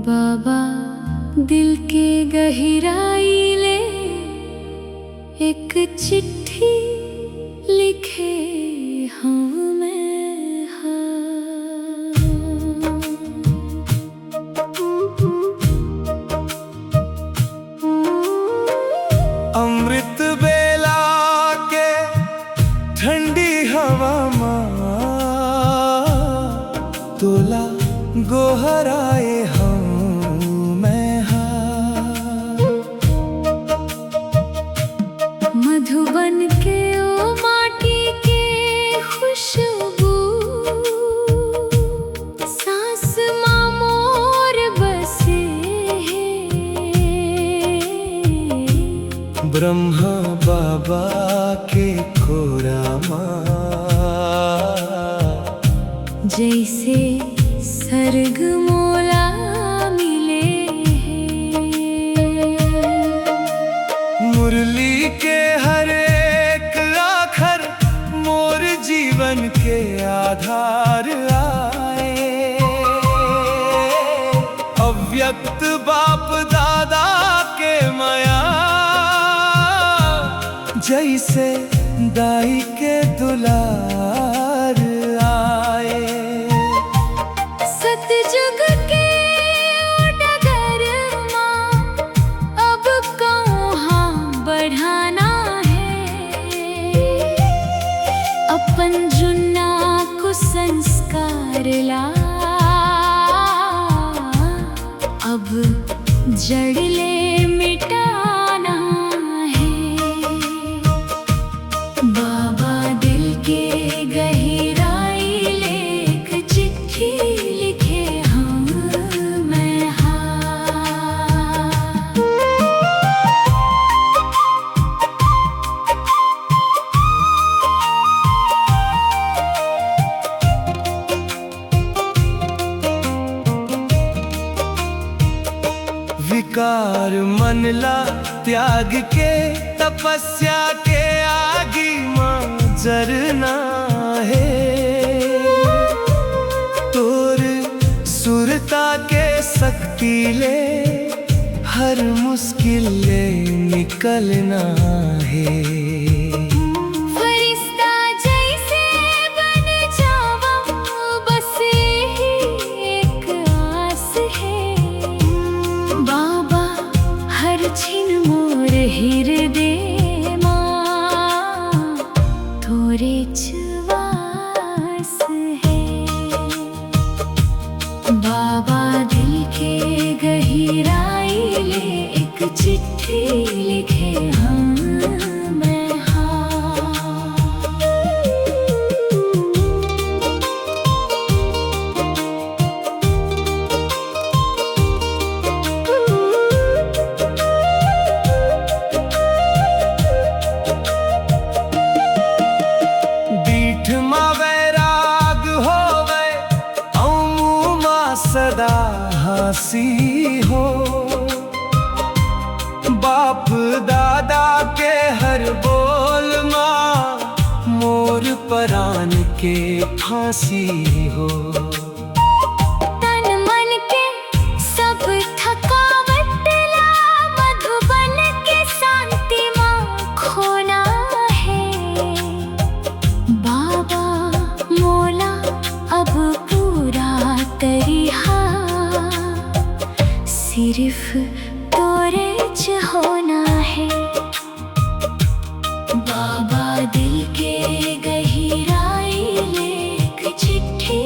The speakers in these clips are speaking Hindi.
बाबा दिल के गहराई ले एक चिट्ठी लिखे हमें अमृत बेला के ठंडी हवा तोला गोहराए मधुबन के ओ माटी के खुशबू सांस माँ मोर बसे ब्रह्मा बाबा के खोरा जैसे सर्ग मोला मिले मुरली के हर एक आखर मोर जीवन के आधार आए अव्यक्त बाप दादा के माया जैसे दाई के दुलार आए सतयुग के डगर माँ अब कहाँ बढ़ाना है अपन जुन्ना को संस्कार ला अब जड़ ले मिटाना है बाबा दिल के गहराई ले एक चिट्ठी लिखे हमें विकार मनला त्याग के तपस्या के आगी मां जरना है तोर सुरता के शक्ति ले हर मुश्किल ले निकलना है फरिश्ता जैसे बन जावा बस एक आस है बाबा हर छिन मोर हृदय मां तोरे वास है बाबा दिल के गहराई ले एक चिट्ठी लिखे हमें बीठ मां वैराग होवे औ मां सदा हंसी हो बाप दादा के हर बोल माँ मोर परान के फांसी हो तन मन के सब थकावट ला मधुबन के शांति माँ खोना है बाबा मोला अब पूरा तरीहा सिर्फ तोरे च होना है बाबा दिल के गहराई ले एक चिट्ठी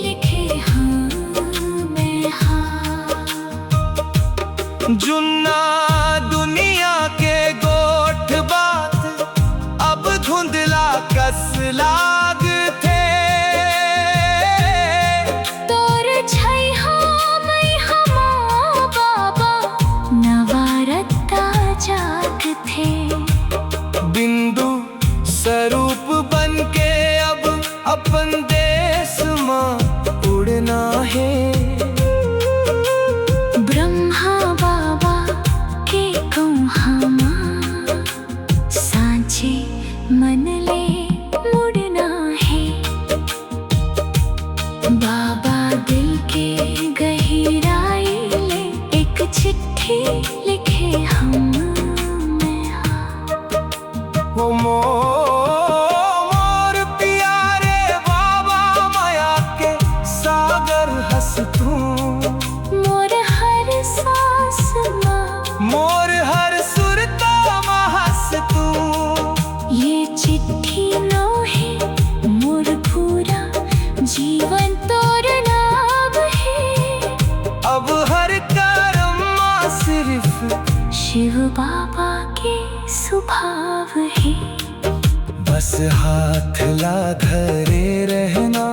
लिखे हमें जुन्ना दुनिया के गोठ बात अब धुंधला कस लाग थे तोर छै मैं हमा बाबा नवारता जाग थे बिंदु स्वरूप बन के अब अपन देश में उड़ना है ब्रह्मा बाबा के कहूँ हमा सांचे मन ले मुड़ना चिट्ठी लिखे हम वो मोर प्यारे बाबा माया के सागर हंस तू, मोर हर सांस माँ, मोर हर सुरता माँ हंस तू। ये चिट्ठी नो है मोर पूरा जीवन तोर नाम है। अब हर कर्म माँ सिर्फ शिव बाबा के स्वभाव है। बस हाथ ला धरे रहना,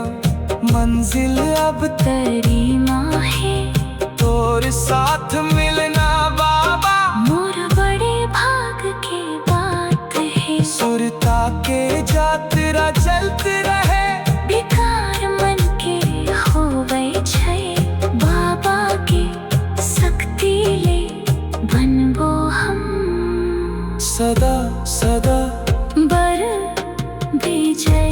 मंजिल अब तेरी माँ है। तोर साथ मिलना बाबा मोर बड़े भाग के बात है। सुरता के यात्रा चलते रहे, बेकार मन के होवे छै। बाबा के शक्ति ले बनबो हम सदा सदा बर विजय।